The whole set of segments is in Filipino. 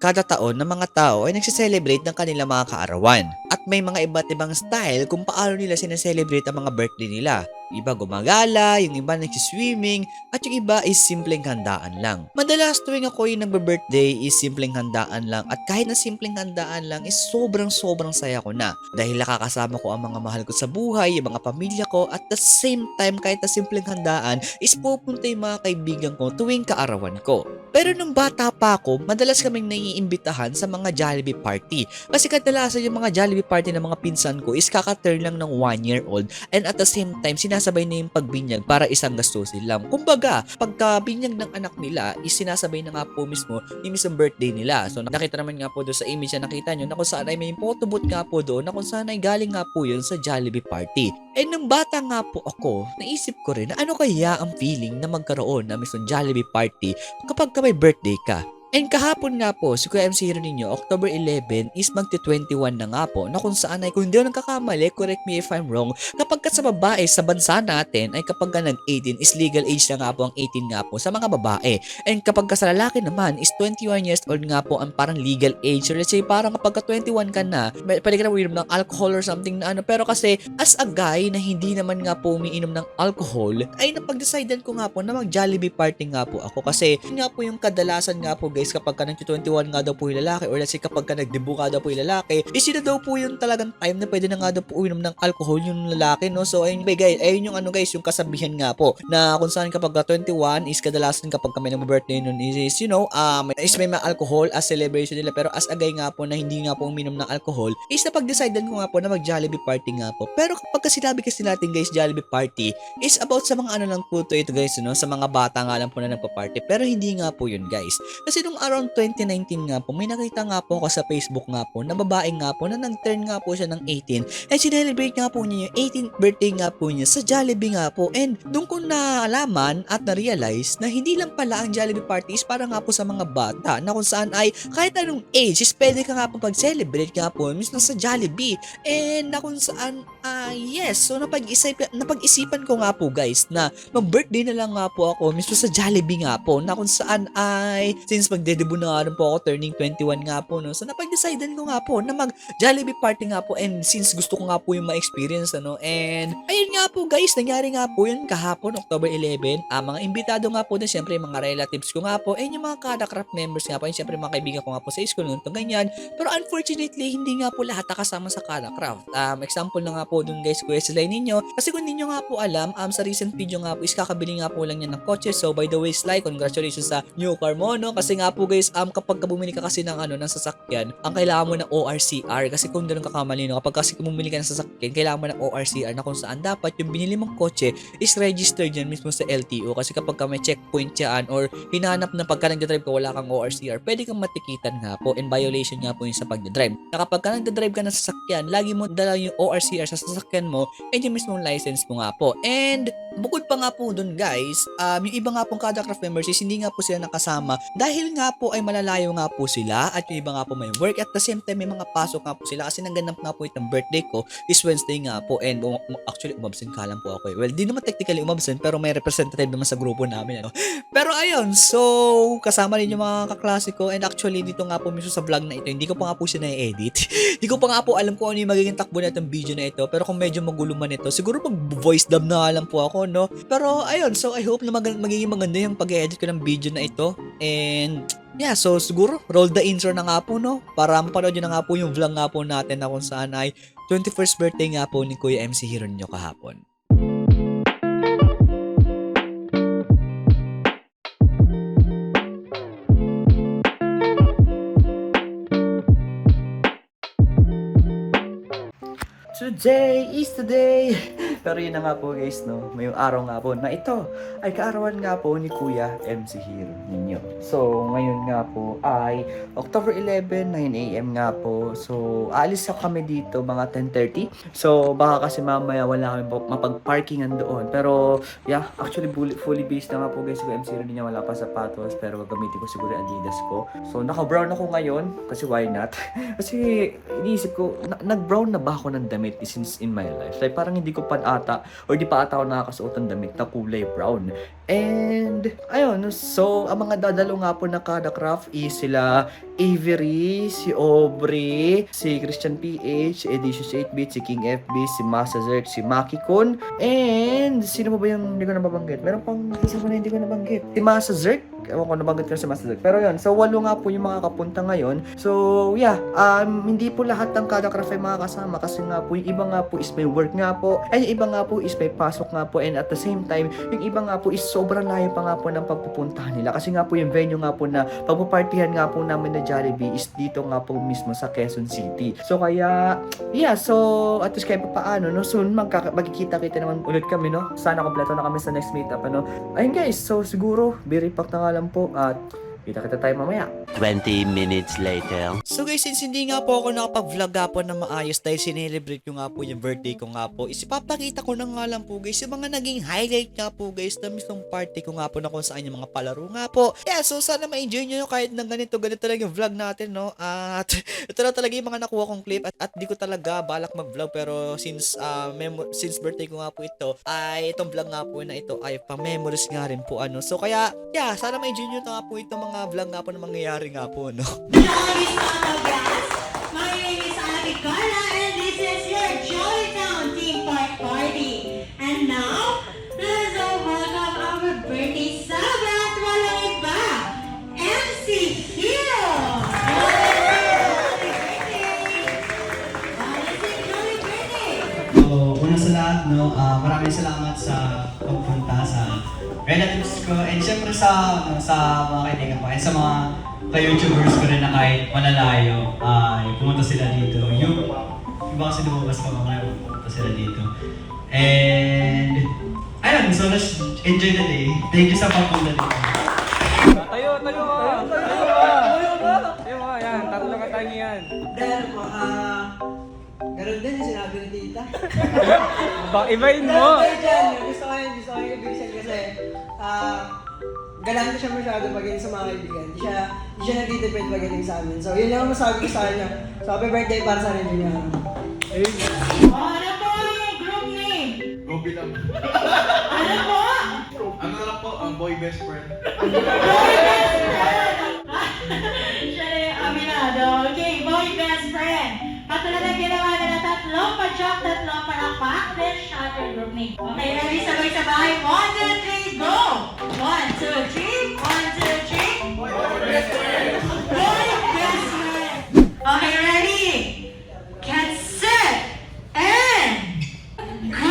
Kada taon ng mga tao ay nagsiselebrate ng kanilang mga kaarawan. At may mga iba't ibang style kung paano nila sinaselebrate ang mga birthday nila. Iba gumagala, yung iba nagsiswimming, at yung iba is simpleng handaan lang. Madalas tuwing ako yung nagbe-birthday is simpleng handaan lang at kahit na simpleng handaan lang is sobrang saya ko na. Dahil nakakasama ko ang mga mahal ko sa buhay, yung mga pamilya ko at the same time kahit na simpleng handaan is pupunta yung mga kaibigan ko tuwing kaarawan ko. Pero nung bata pa ako, madalas kaming naiimbitahan sa mga Jollibee party. Kasi kadalasan yung mga Jollibee party ng mga pinsan ko is kaka-turn lang ng 1 year old and at the same time sinasabay na yung pagbinyag para isang gastusin lang. Kumbaga, pagka binyag ng anak nila is sinasabay na nga po mismo yung mismong birthday nila. So nakita naman nga po doon sa image na nakita nyo na kung saan ay may photobooth nga po doon na kung saan ay galing nga po yun sa Jollibee party. And nung bata nga po ako, naisip ko rin na ano kaya ang feeling na magkaroon ng mismong Jollibee party kapag may birthday ka. And kahapon nga po, si Kuya MC Hero ninyo, October 11 is magti-21 na nga po na kung saan ay kung hindi ako nagkakamali, correct me if I'm wrong, kapag ka sa babae sa bansa natin ay kapag ka nag-18 is legal age na nga po ang 18 nga po sa mga babae. And kapag ka sa lalaki naman is 21 years old nga po ang parang legal age. So let's say parang kapag ka 21 ka na, pwede ka na uminom ng alcohol or something na ano. Pero kasi as a guy na hindi naman nga po umiinom ng alcohol, ay napag-decidean ko nga po na mag-Jollibee party nga po ako. Kasi yun nga po yung kadalasan nga po guys kapag ka nag-21 nga daw po yung lalaki or let's say kapag ka nag-debut nga daw po yung lalaki, is yun na daw po yung talagang time na pwede na nga daw po uminom ng alcohol yung lalaki, no? So ayun guys, ayun yung ano guys, yung kasabihan nga po na kung saan kapag ka 21 is kadalasan kapag kami nag-birthday nun is you know, is may mga alcohol as celebration nila. Pero as a guy nga po na hindi nga po uminom ng alcohol, is napag-decidean ko nga po na mag-Jollibee party nga po. Pero kapag sinabi kasi natin guys, Jollibee party is about sa mga ano lang po ito guys, no? Sa mga bata nga lang po na nagpa-party. Pero hindi nga po yun guys. Kasi nung around 2019 nga po, may nakita nga po ako sa Facebook nga po na babae nga po na nag-turn nga po siya ng 18 and sinelebrate nga po niya yung 18th birthday nga po niya sa Jollibee nga po. And doon ko naalaman at na-realize na hindi lang pala ang Jollibee party is para nga po sa mga bata na kung saan ay kahit anong age is pwede ka nga po pag-celebrate nga po mismo sa Jollibee. And na kung saan yes, so napag-isipan ko nga po guys na mag-birthday na lang nga po ako mismo sa Jollibee nga po na kung saan ay since magde-debut na nga rin po ako turning 21 nga po, no? So napag-decidean ko nga po na mag-Jollibee party nga po and since gusto ko nga po yung ma-experience ano. And ayun nga po guys, nangyari nga po yun kahapon October 11. Mga imbitado nga po din syempre mga relatives ko nga po and yung mga Kada-Craft members nga po and syempre mga kaibigan ko nga po sa school noon to ganyan. Pero unfortunately hindi nga po lahat nakasama sa Kada-Craft. Example na nga po dun guys, Kuya Slay ninyo. Kasi kung hindi nyo nga po alam, sa recent video nga po is kakabili nga po lang yan ng kotse. So by the way Sly, congratulations sa new car mo, no? Kasi nga po guys, kapag bumili ka kasi ng ng sasakyan, ang kailangan mo ng ORCR kasi kung doon kakamali, no, kapag kasi bumili ka ng sasakyan, kailangan mo ng ORCR na kung saan dapat yung binili mong kotse is registered yan mismo sa LTO kasi kapag ka may checkpoint yan or hinahanap na pagka nagdadrive ka wala kang ORCR, pwede kang matikitan nga po and violation nga po yung sa pagdadrive. Na kapag ka nagdadrive ka ng sasakyan, lagi mo dala yung ORCR sa sasakyan mo and yung mismong license mo nga po. And bukod pa nga po dun guys, yung iba nga pong Kada-Craft members is hindi nga po sila nakasama dahil nga po ay malalayo nga po sila at yung iba nga po may work at the same time may mga pasok nga po sila kasi nangganap nga po itong birthday ko is Wednesday nga po and actually umabsent ka lang po ako eh. Well, di naman technically umabsent pero may representative naman sa grupo namin ano. Pero ayun, so kasama rin yung mga kaklase ko and actually dito nga po mismo sa vlog na ito, hindi ko pa nga po siya na-edit. Hindi ko pa nga po alam kung ano yung magiging takbo na itong video na ito pero kung medyo magulo man ito, siguro mag-voice dub na alam po ako, no? Pero ayun, so I hope na magiging maganda yung pag-edit ko ng video na ito and yeah, so siguro roll the intro na nga po, no? Para mapanood nyo na nga po yung vlog nga po natin na kung saan ay 21st birthday nga po ni Kuya MC Hero ninyo kahapon. Today is the day! Pero yun na nga po guys, no? Ngayong araw nga po na ito ay kaarawan nga po ni Kuya MC Hero ninyo. So, ngayon nga po ay October 11, 9 AM nga po. So, aalis na kami dito mga 10:30. So, baka kasi mamaya wala kami mapag-parkingan doon. Pero, yeah, actually fully based na nga po guys. Kuya MC Hero ninyo, wala pa sapatos. Pero gagamitin ko siguro yung Adidas ko. So, naka-brown ako ngayon. Kasi why not? Kasi, iniisip ko, nag-brown na ba ako ng damit since in my life? Like, parang hindi ko pa ata or di pa ata ako nakakasuot ng damit na kulay brown. And ayun, so ang mga dadalo nga po na kada craft is sila Avery, si Aubrey, si Christian PH, si Edicious 8-bit, si King FB, si Masa Zerk, si Maki Kun, and sino ba yung hindi ko nababanggit? Meron pang isa ko na hindi ko nabanggit. Si Masa Zerk, ewan ko nabanggit ko si Masa Zerk. Pero yun, so 8 nga po yung mga kapunta ngayon. So yeah, hindi po lahat ng kada craft ay makakasama kasi nga po yung iba nga po is may work nga po, and yung iba nga po is may pasok nga po, and at the same time, yung iba nga po is sobrang layo pa nga po ng pagpupuntahan nila kasi nga po yung venue nga po na pagpupartihan nga po namin na Jollibee is dito nga po mismo sa Quezon City. So kaya, yeah, so at least kahit pa paano, no, soon magkikita-kita naman ulit kami, no? Sana kompleto na kami sa next meetup, ano? Ayun guys, so siguro, very pack na nga lang po at kita-kita tayo mamaya. 20 minutes later. So guys, since hindi nga po ako nakapag-vlog nga po na maayos dahil sinelebrate ko nga po yung birthday ko nga po, is ipapakita ko na nga lang po guys yung mga naging highlight nga po guys na mismong party ko nga po na kung saan yung mga palaro nga po. Yeah, so sana ma-enjoy nyo kahit na ganito lang yung vlog natin, no? At ito na talaga yung mga nakuha kong clip at di ko talaga balak mag-vlog pero since birthday ko nga po ito, ay itong vlog nga po na ito ay pa-memories nga rin po ano. So kaya, yeah, sana ma-enjoy nyo nga po itong mga vlog nga po na mangyayari nga po, no? My name is Ate Carla and this is your Jolly Town Team Party. And now, let's all welcome our birthday sabat, walang iba, MC Hero! Jolly birthday! So, una sa lahat, no, maraming salamat sa pagpunta sa relatives ko and syempre sa mga kaibigan ko and sa mga ka-YouTubers ko rin na kahit malalayo ay pumunta sila dito. Yung iba kasi lumabas pa mga pumunta sila dito. And ayun, so let's enjoy the day. Thank you sa pagpunta dito. Tayo ka, yan. Tatlo ka tayo yan. Dahil po, ganun din yung sinabi ni tita. Ibahin mo. Pero dyan, gusto ko yung ibisan kasi galante siya masyado pagdating sa mga kaibigan. Di siya nagtitipid pagdating sa amin. So, yun lang ang masabi ko sa kanya. So, happy birthday para sa rin niya. Ano po yung group name? Gobi lang. Ano po? Ano na lang po, ang boy best friend. Siya na yung aminado. Okay, boy best friend. Katulad ang ginawa na na tatlong pa-joke, tatlong palakpak, then shout your group name. Okay, ready? Sabay-sabay. 1, 2, 3, go! 1, 2, 3. 1, 2, 3. Boy best friend. Boy best friend. Okay, ready? Get set and go!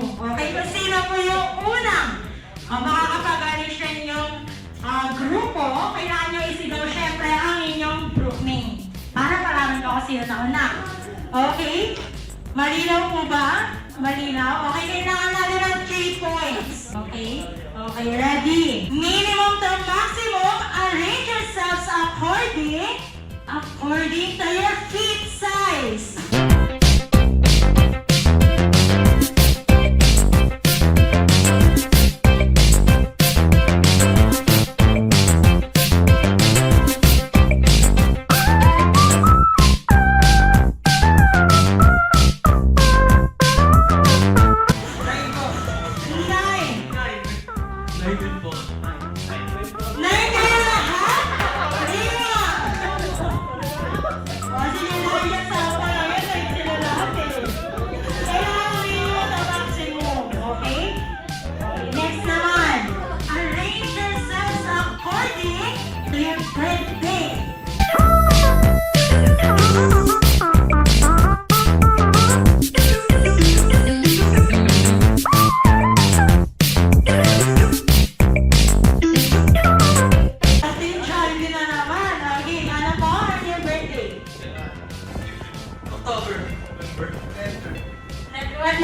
move. Okay, kung sino po yung unang makakapag-arrange ng inyong grupo, kailangan nyo isigaw syempre ang inyong group name. Para malaman ko kung sino na una. Okay? Malinaw po ba? Malinaw? Okay, kailangan natin ng 3 points. Okay? Okay, ready? Minimum to maximum, arrange yourselves according to your feet size.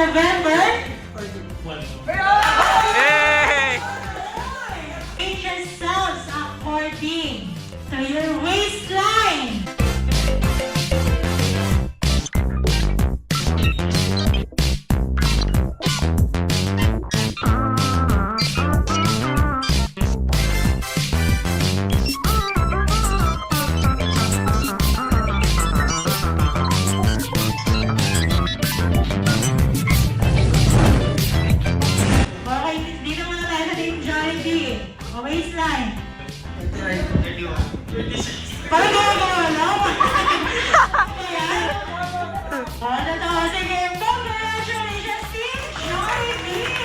November? Hey! Arrange yourselves according to your waistline. Okay, dito muna tayo sa Team Jollibee. O waistline. 31. Parang gawin-gawin lang. Ayan. O, totoo. Sige, congratulations, Team Jollibee!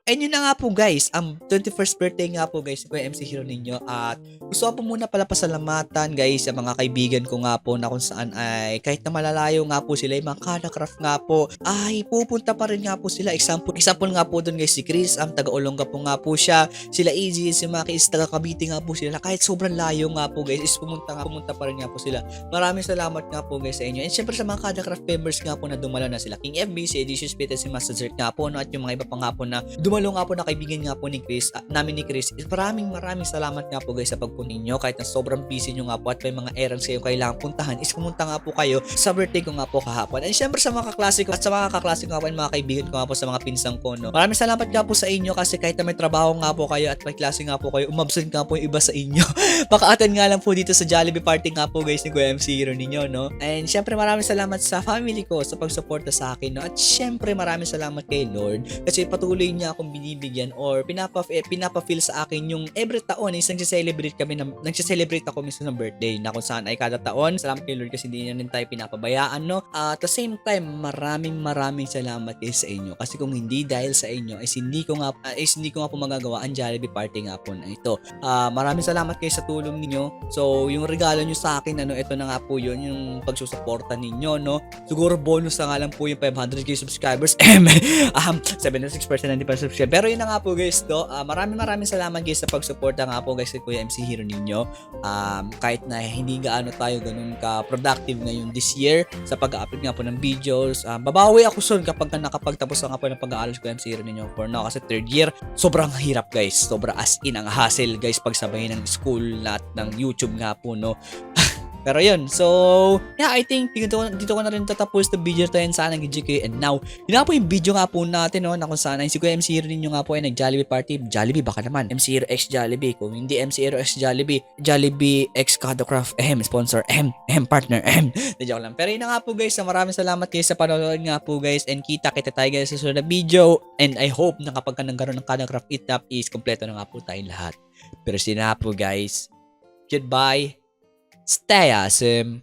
And yun na nga po guys, ang 21st birthday nga po guys, ko yung MC Hero ninyo. At gusto ko po muna pala pasalamatan guys sa mga kaibigan ko nga po na kung saan ay kahit na malalayo nga po sila, yung mga Kanakraft nga po, ay pupunta pa rin nga po sila. Example nga po doon guys, si Chris, ang taga-Olongga po nga po siya. Sila AG, si Maki is taga-Cavite nga po sila. Kahit sobrang layo nga po guys, is pumunta pa rin nga po sila. Maraming salamat nga po guys sa inyo. And syempre sa mga Kanakraft members nga po na dumalo na sila, King FB, si Edicious Pit, si Master Zert nga po, no? At yung mga iba pa nga po na dumalo nga po na kaibigan nga po ni Chris, namin ni Chris. Maraming salamat nga po guys sa pagpunta ninyo. Kahit na sobrang busy nyo nga po at may mga errands kayo kailangan puntahan, is pumunta nga po kayo sa birthday ko nga po kahapon. And syempre sa mga kaklase ko at sa mga kaklase ko nga po and mga kaibigan ko nga po sa mga pinsang ko, no? Maraming salamat nga po sa inyo kasi kahit na may trabaho nga po kayo at may klase nga po kayo, umabsent nga po yung iba sa inyo. Paka-attend nga lang po dito sa Jollibee party nga po guys ni Kuya MC Hero ninyo, no? And syempre maraming salamat sa family ko sa pagsuporta sa akin, no? At syempre maraming salamat kay Lord kasi patuloy niya ako akong binibigyan or pinapa-feel sa akin yung every taon is nagse-celebrate ako mismo ng birthday na kung saan ay kada taon. Salamat kay Lord kasi hindi niya rin tayo pinapabayaan, no? At the same time, maraming salamat guys sa inyo kasi kung hindi dahil sa inyo is hindi ko nga po magagawa ang Jollibee party nga po na ito. Maraming salamat kayo sa tulong ninyo. So, yung regalo nyo sa akin, ito na nga po yun, yung pagsusuporta ninyo, no? Siguro bonus na nga lang po yung 500k subscribers. 76% na hindi pa subscribe. Pero yun na nga po guys, to. Maraming salamat guys sa pagsuporta nga po guys kay Kuya MC Hero ninyo. Kahit na hindi gaano tayo ganun ka-productive ngayon this year sa pag-upload nga po ng videos. Babawi ako soon kapag nakapagtapos nga po ng pag-aaral ko MC Hero ninyo for now kasi third year. Sobrang hirap guys. Sobra as in ang hassle guys pagsabay ng school at ng YouTube nga po, no. Pero yun, so, yeah, I think dito ko na rin tatapos the video to and sana GGK. And now, yun nga po yung video nga po natin, no, na kung saan ay si Kuya MC Hero ninyo nga po ay nag-Jollibee party. Jollibee, baka naman. MC Hero X Jollibee. Kung hindi MC Hero X Jollibee, Jollibee X Kadocraft, sponsor, partner, joke lang. Pero yun na nga po guys, maraming salamat kayo sa panonood nga po guys. And kita tayo guys sa susunod na video. And I hope na kapag ka nagkaroon ng Kadocraft Eat Up is kompleto na nga po tayong lahat. Pero sina po guys, goodbye. Stay awesome.